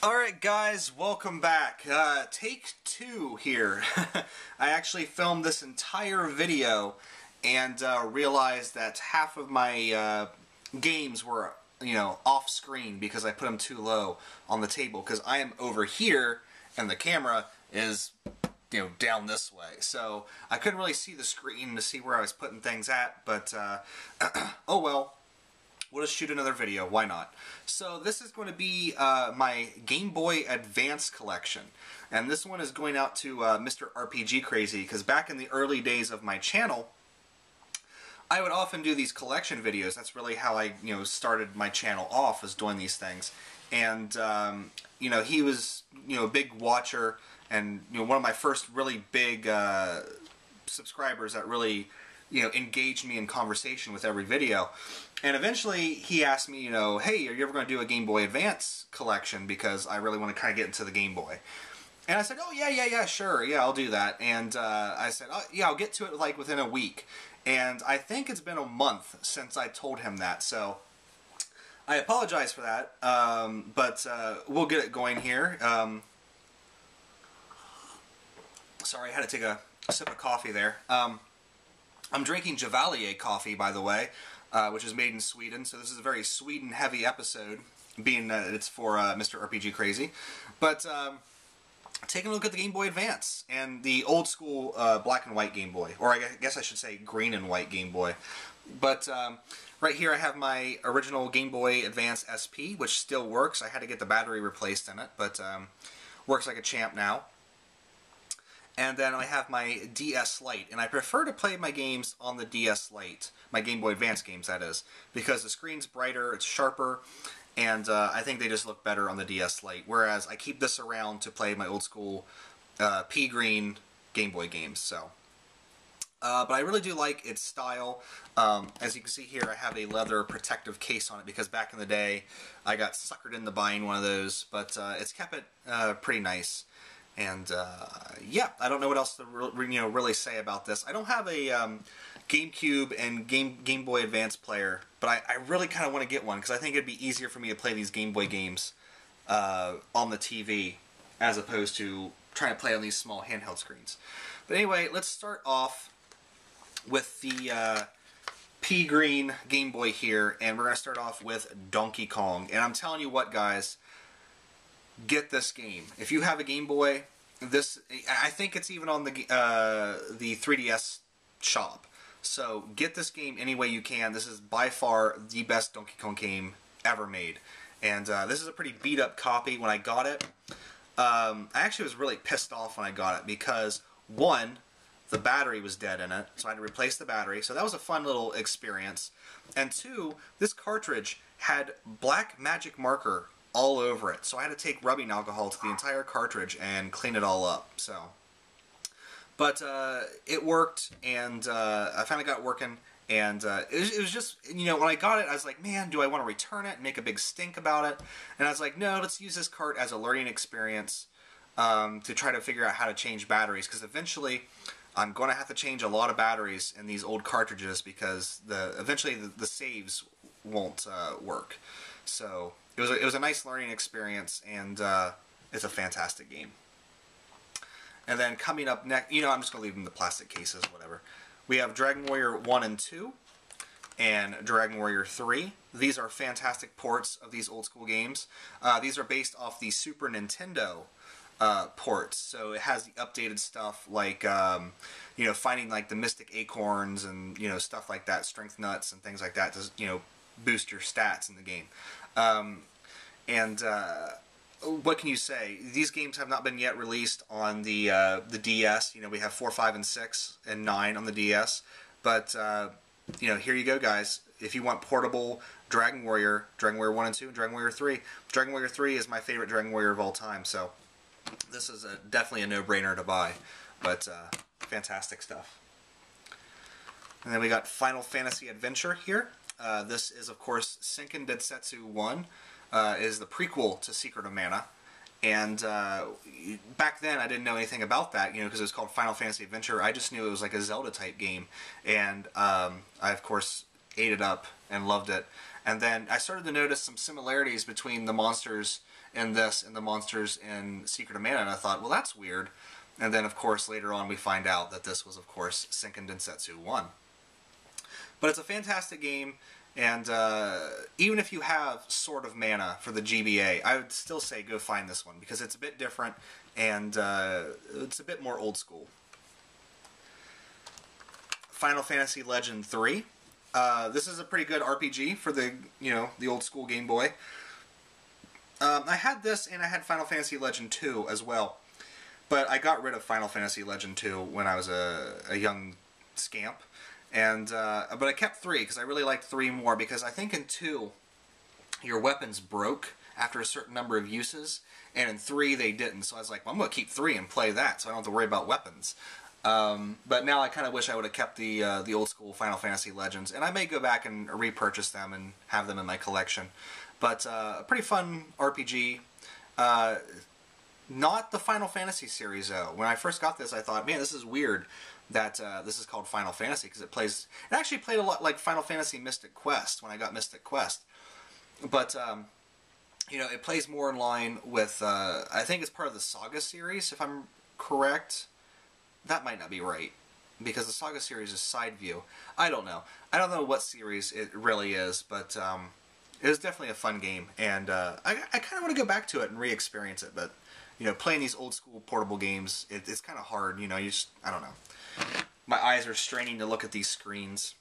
Alright guys, welcome back. Take two here. I actually filmed this entire video and realized that half of my games were, off screen because I put them too low on the table because I am over here and the camera is, down this way. So I couldn't really see the screen to see where I was putting things at, but oh well. We'll just shoot another video, why not? So this is going to be my Game Boy Advance collection. And this one is going out to MrRPGcrazy, because back in the early days of my channel, I would often do these collection videos. That's really how I started my channel off, was doing these things. And he was a big watcher, and one of my first really big subscribers that really engaged me in conversation with every video. And eventually he asked me, hey, are you ever going to do a Game Boy Advance collection? Because I really want to kind of get into the Game Boy. And I said, oh, yeah, sure. Yeah, I'll do that. And I said, oh, yeah, I'll get to it like within a week. And I think it's been a month since I told him that. So I apologize for that. But we'll get it going here. Sorry, I had to take a sip of coffee there. I'm drinking Chevalier coffee, by the way, which is made in Sweden, so this is a very Sweden-heavy episode, being that it's for MrRPGcrazy. But taking a look at the Game Boy Advance, and the old-school black and white Game Boy, or I guess I should say green and white Game Boy. But right here I have my original Game Boy Advance SP, which still works. I had to get the battery replaced in it, but works like a champ now. And then I have my DS Lite, and I prefer to play my games on the DS Lite, my Game Boy Advance games, that is, because the screen's brighter, it's sharper, and I think they just look better on the DS Lite, whereas I keep this around to play my old school pea green Game Boy games. So, but I really do like its style. As you can see here, I have a leather protective case on it, because back in the day I got suckered into buying one of those, but it's kept it pretty nice. And yeah, I don't know what else to really say about this. I don't have a GameCube and Game Boy Advance player, but I really kind of want to get one because I think it'd be easier for me to play these Game Boy games on the TV as opposed to trying to play on these small handheld screens. But anyway, let's start off with the pea green Game Boy here, and we're going to start off with Donkey Kong. And I'm telling you what, guys, get this game. If you have a Game Boy, I think it's even on the 3DS shop. So get this game any way you can. This is by far the best Donkey Kong game ever made. And this is a pretty beat up copy. When I got it, I actually was really pissed off when I got it because, one, the battery was dead in it, so I had to replace the battery. So that was a fun little experience. And two, this cartridge had black magic marker all over it, so I had to take rubbing alcohol to the entire cartridge and clean it all up. So, but it worked, and I finally got it working, and it was just, when I got it, I was like, man, do I want to return it and make a big stink about it? And I was like, no, let's use this cart as a learning experience to try to figure out how to change batteries, because eventually I'm going to have to change a lot of batteries in these old cartridges because eventually the saves won't work. So it was a nice learning experience, and it's a fantastic game. And then coming up next, I'm just going to leave them in the plastic cases, whatever. We have Dragon Warrior 1 and 2 and Dragon Warrior 3. These are fantastic ports of these old school games. These are based off the Super Nintendo ports, so it has the updated stuff like finding like the mystic acorns and stuff like that, strength nuts and things like that to boost your stats in the game. What can you say? These games have not been yet released on the DS. We have 4, 5, and 6, and 9 on the DS. But here you go, guys. If you want portable Dragon Warrior 1 and 2, and Dragon Warrior 3. Dragon Warrior 3 is my favorite Dragon Warrior of all time. So this is definitely a no-brainer to buy. But fantastic stuff. And then we got Final Fantasy Adventure here. This is, of course, Senken Densetsu 1, is the prequel to Secret of Mana. And back then, I didn't know anything about that, because it was called Final Fantasy Adventure. I just knew it was like a Zelda-type game. And I, of course, ate it up and loved it. And then I started to notice some similarities between the monsters in this and the monsters in Secret of Mana, and I thought, well, that's weird. And then, of course, later on we find out that this was, of course, Senken Densetsu 1. But it's a fantastic game, and even if you have Sword of Mana for the GBA, I would still say go find this one, because it's a bit different, and it's a bit more old school. Final Fantasy Legend 3. This is a pretty good RPG for the, the old school Game Boy. I had this, and I had Final Fantasy Legend 2 as well. But I got rid of Final Fantasy Legend 2 when I was a young scamp. And but I kept 3, because I really liked 3 more, because I think in 2, your weapons broke after a certain number of uses, and in 3 they didn't. So I was like, well, I'm going to keep 3 and play that, so I don't have to worry about weapons. But now I kind of wish I would have kept the old school Final Fantasy Legends, and I may go back and repurchase them and have them in my collection. But a pretty fun RPG. Not the Final Fantasy series, though. When I first got this, I thought, man, this is weird that this is called Final Fantasy, because it actually played a lot like Final Fantasy Mystic Quest when I got Mystic Quest. But, it plays more in line with, I think it's part of the Saga series, if I'm correct. That might not be right, because the Saga series is side view. I don't know. I don't know what series it really is, but it was definitely a fun game, and I kind of want to go back to it and re-experience it, but, playing these old school portable games, it's kind of hard, I don't know. My eyes are straining to look at these screens.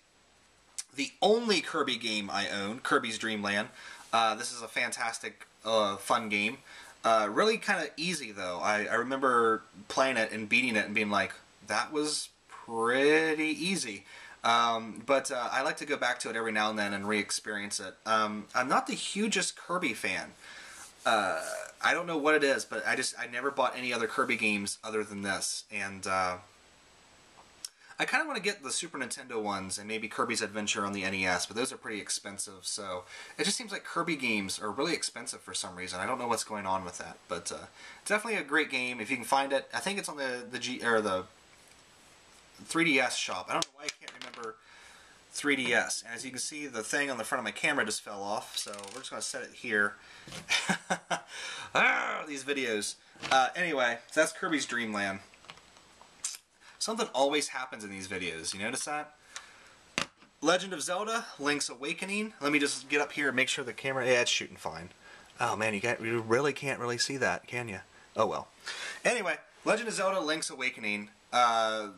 The only Kirby game I own, Kirby's Dream Land. This is a fantastic, fun game. Really kind of easy, though. I remember playing it and beating it and being like, that was pretty easy. But I like to go back to it every now and then and re-experience it. I'm not the hugest Kirby fan. I don't know what it is, but I never bought any other Kirby games other than this. And I kind of want to get the Super Nintendo ones and maybe Kirby's Adventure on the NES, but those are pretty expensive, so it just seems like Kirby games are really expensive for some reason. I don't know what's going on with that, but definitely a great game if you can find it. I think it's on the 3DS shop. I don't know why I can't remember 3DS. And as you can see, the thing on the front of my camera just fell off, so we're just going to set it here. These videos. Anyway, so that's Kirby's Dream Land. Something always happens in these videos. You notice that? Legend of Zelda, Link's Awakening. Let me just get up here and make sure the camera... Yeah, it's shooting fine. Oh, man, you really can't really see that, can you? Oh, well. Anyway, Legend of Zelda, Link's Awakening. One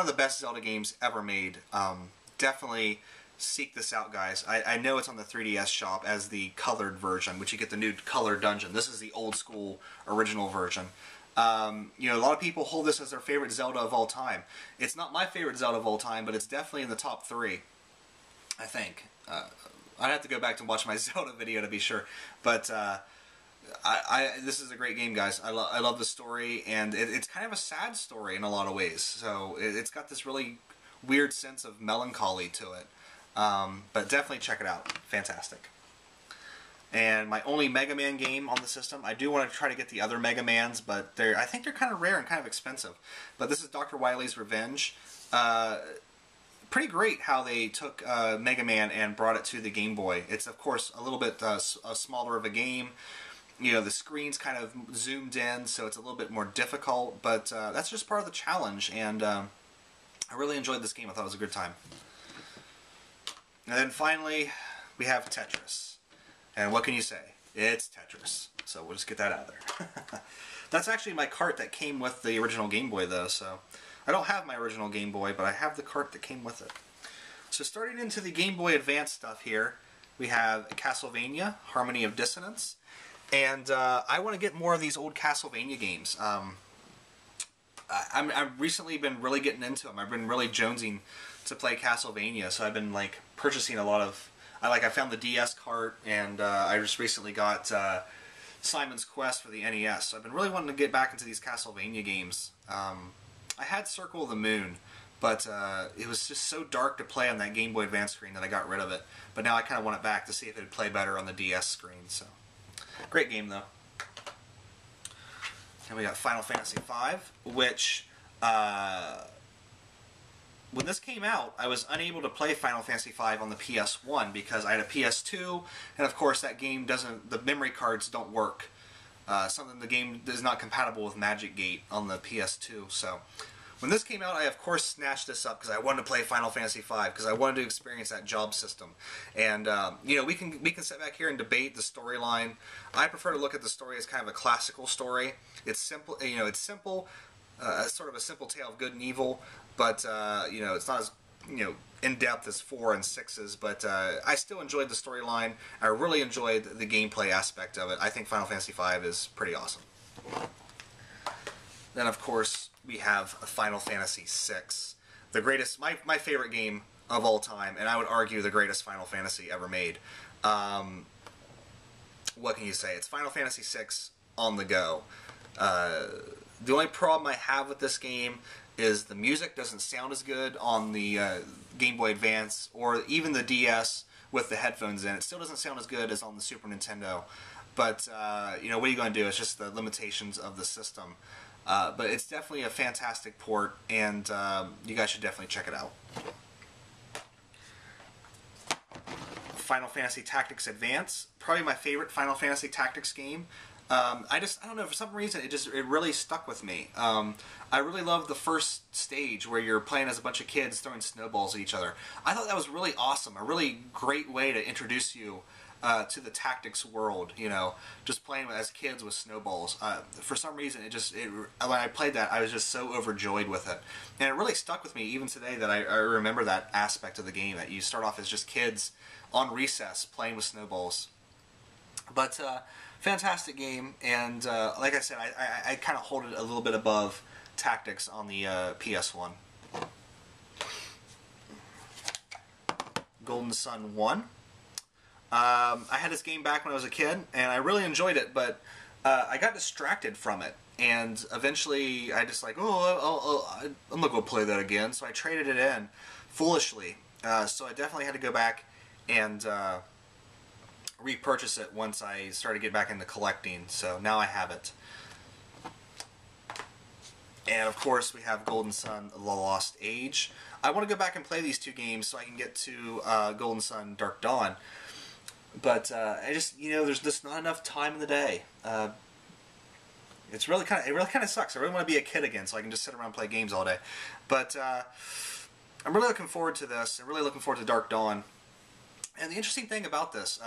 of the best Zelda games ever made. Definitely seek this out, guys. I know it's on the 3DS shop as the colored version, which you get the new colored dungeon. This is the old school original version. A lot of people hold this as their favorite Zelda of all time. It's not my favorite Zelda of all time, but it's definitely in the top 3, I think. I'd have to go back and watch my Zelda video to be sure. But this is a great game, guys. I love the story, and it's kind of a sad story in a lot of ways. So it's got this really weird sense of melancholy to it. But definitely check it out. Fantastic. And my only Mega Man game on the system. I do want to try to get the other Mega Mans, but I think they're kind of rare and kind of expensive. But this is Dr. Wily's Revenge. Pretty great how they took Mega Man and brought it to the Game Boy. It's, of course, a little bit smaller of a game. The screen's kind of zoomed in, so it's a little bit more difficult. But that's just part of the challenge, and I really enjoyed this game. I thought it was a good time. And then finally, we have Tetris. And what can you say? It's Tetris. So we'll just get that out of there. That's actually my cart that came with the original Game Boy, though. So I don't have my original Game Boy, but I have the cart that came with it. So starting into the Game Boy Advance stuff here, we have Castlevania, Harmony of Dissonance. And I want to get more of these old Castlevania games. I've recently been really getting into them. I've been really jonesing to play Castlevania, so I've been like purchasing a lot of... I found the DS cart, and I just recently got Simon's Quest for the NES. So I've been really wanting to get back into these Castlevania games. I had Circle of the Moon, but it was just so dark to play on that Game Boy Advance screen that I got rid of it. But now I kind of want it back to see if it would play better on the DS screen. So great game, though. And we got Final Fantasy V, which... when this came out, I was unable to play Final Fantasy V on the PS1 because I had a PS2, and of course that game doesn't, the memory cards don't work. something the game is not compatible with Magic Gate on the PS2. So when this came out, I of course snatched this up because I wanted to play Final Fantasy V, because I wanted to experience that job system. And you know, we can sit back here and debate the storyline. I prefer to look at the story as kind of a classical story. It's simple, you know, it's simple, sort of a simple tale of good and evil, but you know, it's not as, you know, in depth as 4 and 6's. But I still enjoyed the storyline. I really enjoyed the gameplay aspect of it. I think Final Fantasy V is pretty awesome. Then, of course, we have Final Fantasy VI, the greatest, my favorite game of all time, and I would argue the greatest Final Fantasy ever made. What can you say? It's Final Fantasy VI on the go. The only problem I have with this game is the music doesn't sound as good on the Game Boy Advance or even the DS with the headphones in. It still doesn't sound as good as on the Super Nintendo. But, you know, what are you going to do? It's just the limitations of the system. But it's definitely a fantastic port, and you guys should definitely check it out. Final Fantasy Tactics Advance, probably my favorite Final Fantasy Tactics game. I don't know, for some reason it really stuck with me. I really loved the first stage where you're playing as a bunch of kids throwing snowballs at each other. I thought that was really awesome, a really great way to introduce you to the tactics world, you know, just playing as kids with snowballs. For some reason, when I played that, I was just so overjoyed with it. And it really stuck with me even today that I remember that aspect of the game, that you start off as just kids on recess playing with snowballs. But fantastic game, and like I said, I kind of hold it a little bit above Tactics on the PS1. Golden Sun 1. I had this game back when I was a kid, and I really enjoyed it, but I got distracted from it, and eventually I just like, I'm not going to play that again, so I traded it in, foolishly. So I definitely had to go back and repurchase it once I started to get back into collecting, so now I have it. And of course we have Golden Sun: The Lost Age. I want to go back and play these two games so I can get to Golden Sun: Dark Dawn. But I just, you know, there's just not enough time in the day. It really kind of sucks. I really want to be a kid again so I can just sit around and play games all day. But I'm really looking forward to this. I'm really looking forward to Dark Dawn. And the interesting thing about this,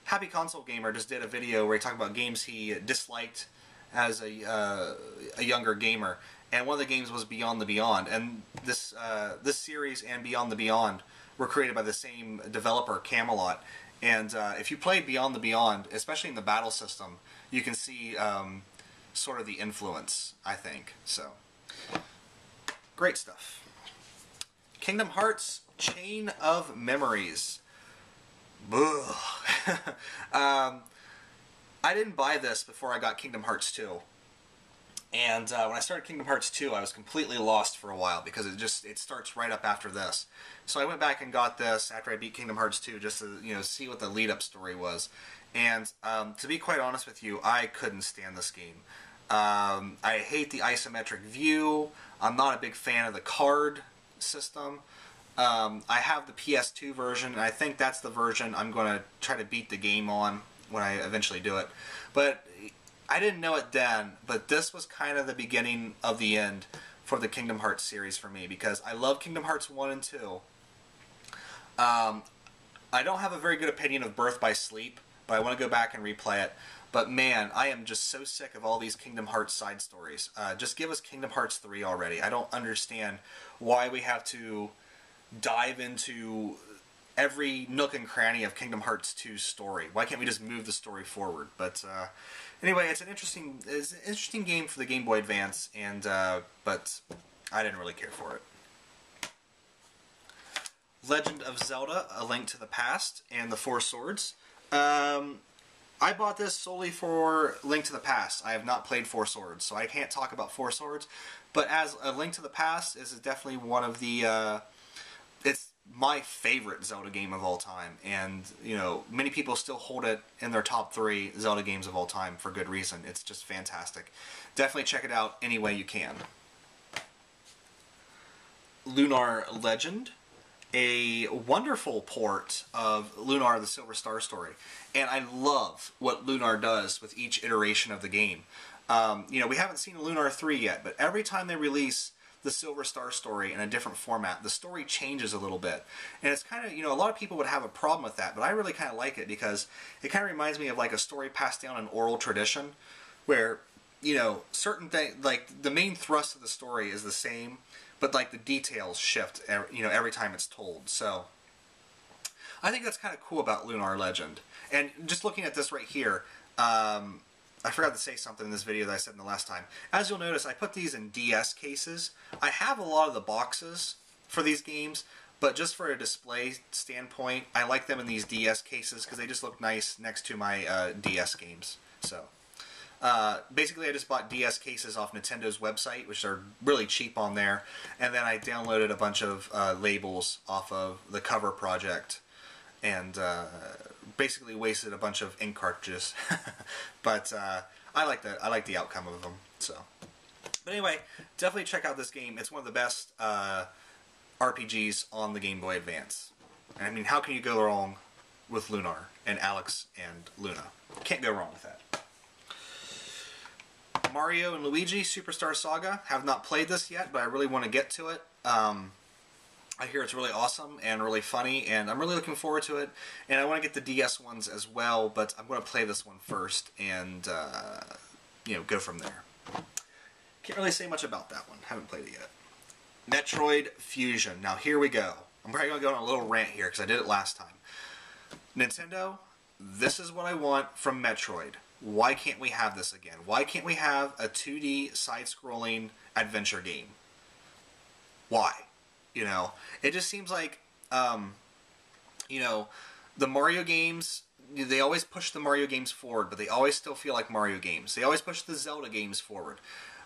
Happy Console Gamer just did a video where he talked about games he disliked as a younger gamer. And one of the games was Beyond the Beyond. And this series and Beyond the Beyond were created by the same developer, Camelot. And if you play Beyond the Beyond, especially in the battle system, you can see sort of the influence, I think. So, great stuff. Kingdom Hearts: Chain of Memories. I didn't buy this before I got Kingdom Hearts 2. And when I started Kingdom Hearts 2, I was completely lost for a while because it starts right up after this. So I went back and got this after I beat Kingdom Hearts 2 just to, you know, see what the lead-up story was. And to be quite honest with you, I couldn't stand this game. I hate the isometric view. I'm not a big fan of the card system. I have the PS2 version, and I think that's the version I'm going to try to beat the game on when I eventually do it. But I didn't know it then, but this was kind of the beginning of the end for the Kingdom Hearts series for me, because I love Kingdom Hearts 1 and 2. I don't have a very good opinion of Birth by Sleep, but I want to go back and replay it. But man, I am just so sick of all these Kingdom Hearts side stories. Just give us Kingdom Hearts 3 already. I don't understand why we have to dive into every nook and cranny of Kingdom Hearts 2's story. Why can't we just move the story forward? But anyway, it's an interesting game for the Game Boy Advance, and but I didn't really care for it. Legend of Zelda: A Link to the Past and the Four Swords. I bought this solely for Link to the Past. I have not played Four Swords, so I can't talk about Four Swords. But as A Link to the Past is definitely one of the it's my favorite Zelda game of all time, and you know, many people still hold it in their top 3 Zelda games of all time for good reason. It's just fantastic. Definitely check it out any way you can. Lunar Legend. a wonderful port of Lunar the Silver Star story. And I love what Lunar does with each iteration of the game. You know, we haven't seen Lunar 3 yet, but every time they release the Silver Star story in a different format, the story changes a little bit. And it's kind of, you know, a lot of people would have a problem with that, but I really kind of like it because it kind of reminds me of like a story passed down in oral tradition where, you know, certain things, like the main thrust of the story is the same, but like the details shift, you know, every time it's told. So I think that's kind of cool about Lunar Legend. And just looking at this right here, I forgot to say something in this video that I said in the last time. As you'll notice, I put these in DS cases. I have a lot of the boxes for these games, but just for a display standpoint, I like them in these DS cases because they just look nice next to my DS games. So basically I just bought DS cases off Nintendo's website, which are really cheap on there, and then I downloaded a bunch of labels off of the Cover Project, and basically wasted a bunch of ink cartridges. But I like the outcome of them. So, but anyway, definitely check out this game. It's one of the best RPGs on the Game Boy Advance. I mean, how can you go wrong with Lunar and Alex and Luna? Can't go wrong with that. Mario and Luigi Superstar Saga. Have not played this yet, but I really want to get to it. I hear it's really awesome and really funny, and I'm really looking forward to it. And I want to get the DS ones as well, but I'm going to play this one first and, you know, go from there. Can't really say much about that one. Haven't played it yet. Metroid Fusion. Now, here we go. I'm probably going to go on a little rant here because I did it last time. Nintendo, this is what I want from Metroid. Why can't we have this again? Why can't we have a 2D side-scrolling adventure game? Why? You know, it just seems like, you know, the Mario games, they always push the Mario games forward, but they always still feel like Mario games. They always push the Zelda games forward,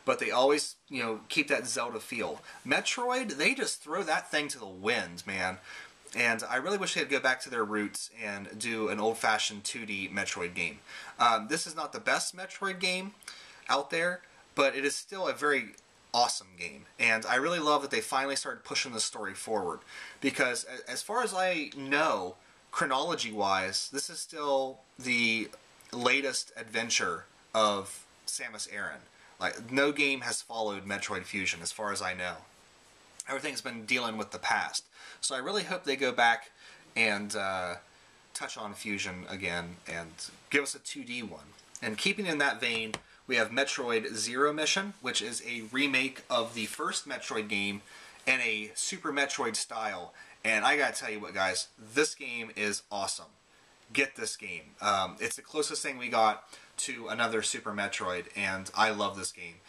but they always, you know, keep that Zelda feel. Metroid, they just throw that thing to the wind, man. And I really wish they'd go back to their roots and do an old-fashioned 2D Metroid game. This is not the best Metroid game out there, but it is still a very awesome game, and I really love that they finally started pushing the story forward, because as far as I know, chronology-wise, this is still the latest adventure of Samus Aran. Like, no game has followed Metroid Fusion, as far as I know. Everything's been dealing with the past, so I really hope they go back and touch on Fusion again and give us a 2D one. And keeping in that vein, we have Metroid Zero Mission, which is a remake of the first Metroid game in a Super Metroid style. And I gotta tell you what, guys, this game is awesome. Get this game. It's the closest thing we got to another Super Metroid, and I love this game.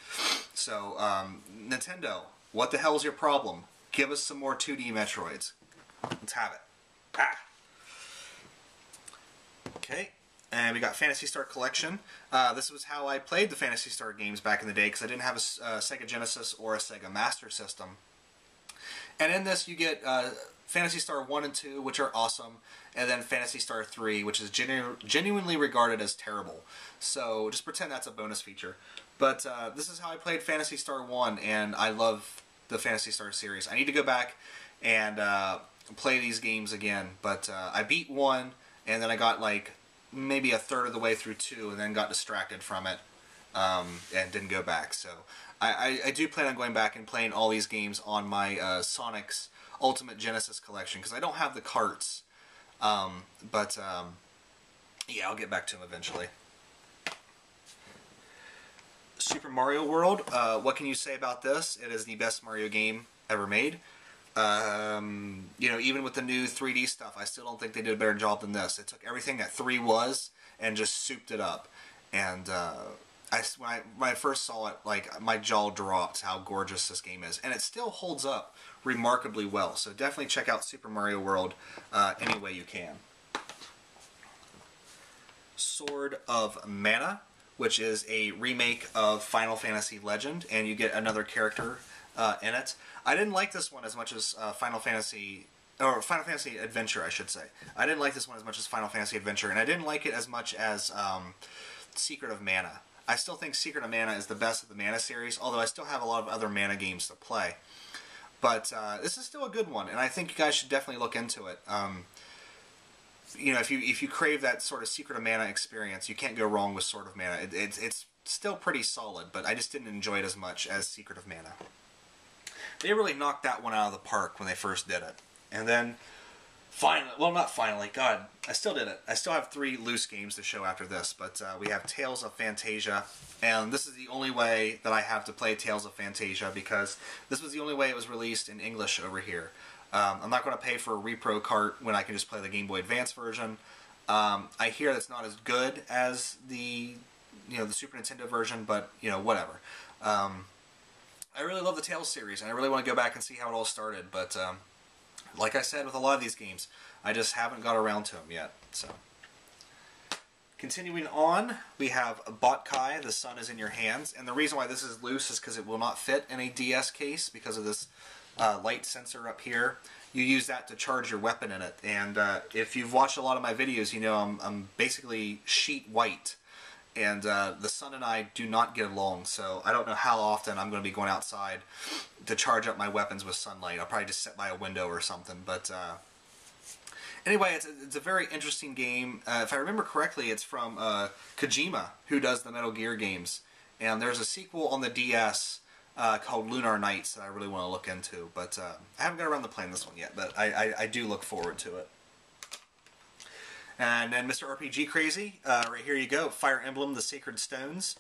So, Nintendo, what the hell's your problem? Give us some more 2D Metroids. Let's have it. Ah! Okay. And we got Phantasy Star Collection. This was how I played the Phantasy Star games back in the day, because I didn't have a Sega Genesis or a Sega Master System. And in this you get Phantasy Star 1 and 2, which are awesome, and then Phantasy Star 3, which is genuinely regarded as terrible. So just pretend that's a bonus feature. But this is how I played Phantasy Star 1, and I love the Phantasy Star series. I need to go back and play these games again. But I beat 1, and then I got like maybe a third of the way through 2 and then got distracted from it and didn't go back. So I do plan on going back and playing all these games on my Sonic's Ultimate Genesis Collection, because I don't have the carts. Yeah, I'll get back to them eventually. Super Mario World, what can you say about this? It is the best Mario game ever made. You know, even with the new 3D stuff, I still don't think they did a better job than this. It took everything that 3 was and just souped it up. And when I first saw it, like, my jaw dropped how gorgeous this game is. And it still holds up remarkably well. So definitely check out Super Mario World any way you can. Sword of Mana, which is a remake of Final Fantasy Legend, and you get another character in it. I didn't like this one as much as Final Fantasy Adventure, I should say. I didn't like this one as much as Final Fantasy Adventure, and I didn't like it as much as Secret of Mana. I still think Secret of Mana is the best of the Mana series, although I still have a lot of other Mana games to play. But this is still a good one, and I think you guys should definitely look into it. You know, if you crave that sort of Secret of Mana experience, you can't go wrong with Sword of Mana. It's still pretty solid, but I just didn't enjoy it as much as Secret of Mana. They really knocked that one out of the park when they first did it. And then, finally, well, not finally, God, I still did it. I still have 3 loose games to show after this, but we have Tales of Phantasia, and this is the only way that I have to play Tales of Phantasia, because this was the only way it was released in English over here. I'm not going to pay for a repro cart when I can just play the Game Boy Advance version. I hear that's not as good as the Super Nintendo version, but, whatever. I really love the Tales series, and I really want to go back and see how it all started, but like I said with a lot of these games, I just haven't got around to them yet. So, continuing on, we have Botkai, The Sun is in Your Hands, and the reason why this is loose is because it will not fit in a DS case because of this light sensor up here. You use that to charge your weapon in it, and if you've watched a lot of my videos, you know I'm basically sheet white. And the sun and I do not get along, so I don't know how often I'm going to be going outside to charge up my weapons with sunlight. I'll probably just sit by a window or something. But anyway, it's a very interesting game. If I remember correctly, it's from Kojima, who does the Metal Gear games. And there's a sequel on the DS called Lunar Nights that I really want to look into. But I haven't got around to playing this one yet, but I do look forward to it. And then MrRPGcrazy, right here you go, Fire Emblem, The Sacred Stones.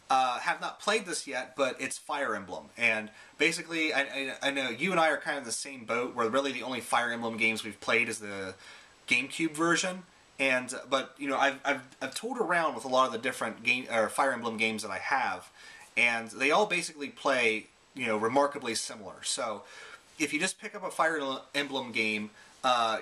Have not played this yet, but it's Fire Emblem. And basically, I know you and I are kind of in the same boat, where really the only Fire Emblem games we've played is the GameCube version. And but I've tooled around with a lot of the different Fire Emblem games that I have, and they all basically play remarkably similar. So if you just pick up a Fire Emblem game,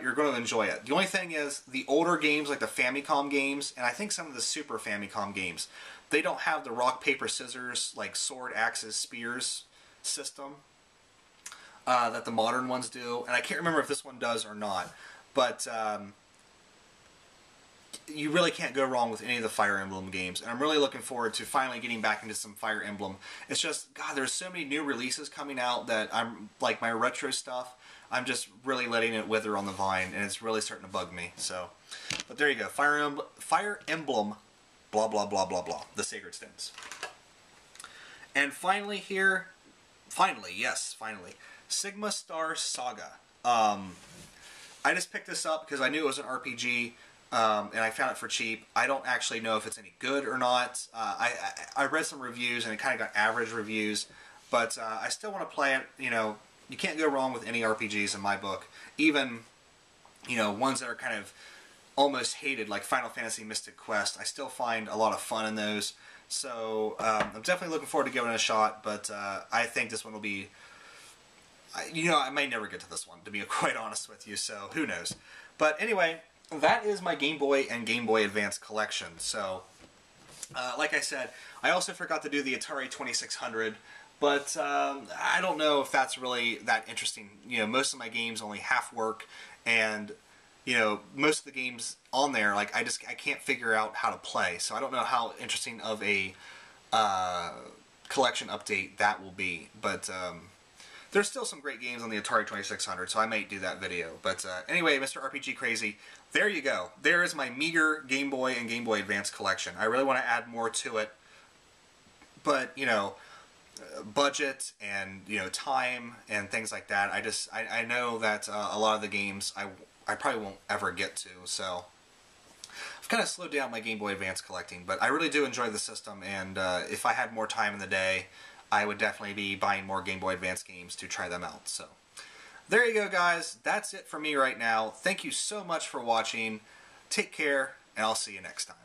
you're going to enjoy it. The only thing is, the older games, like the Famicom games, and I think some of the Super Famicom games, they don't have the rock, paper, scissors, like sword, axes, spears system that the modern ones do. And I can't remember if this one does or not, but you really can't go wrong with any of the Fire Emblem games. And I'm really looking forward to finally getting back into some Fire Emblem. It's just, God, there's so many new releases coming out that I'm, like my retro stuff, I'm just really letting it wither on the vine, and it's really starting to bug me. So, but there you go, Fire Emblem, blah blah blah blah blah, The Sacred Stones. And finally here, yes, Sigma Star Saga. I just picked this up because I knew it was an RPG, and I found it for cheap. I don't actually know if it's any good or not. I read some reviews, and it kind of got average reviews, but I still want to play it. You can't go wrong with any RPGs in my book. Even, ones that are kind of almost hated, like Final Fantasy Mystic Quest. I still find a lot of fun in those. So, I'm definitely looking forward to giving it a shot, but I think this one will be... I may never get to this one, to be quite honest with you, so who knows. But anyway, that is my Game Boy and Game Boy Advance collection. So, like I said, I also forgot to do the Atari 2600, but I don't know if that's really that interesting. Most of my games only half work, and most of the games on there, like I can't figure out how to play. So I don't know how interesting of a collection update that will be. But there's still some great games on the Atari 2600, so I might do that video. But anyway, MrRPGcrazy, there you go. There is my meager Game Boy and Game Boy Advance collection. I really want to add more to it, but budget and time and things like that. I know that a lot of the games I probably won't ever get to, so I've kind of slowed down my Game Boy Advance collecting, but I really do enjoy the system, and if I had more time in the day, I would definitely be buying more Game Boy Advance games to try them out. So there you go, guys. That's it for me right now. Thank you so much for watching. Take care, and I'll see you next time.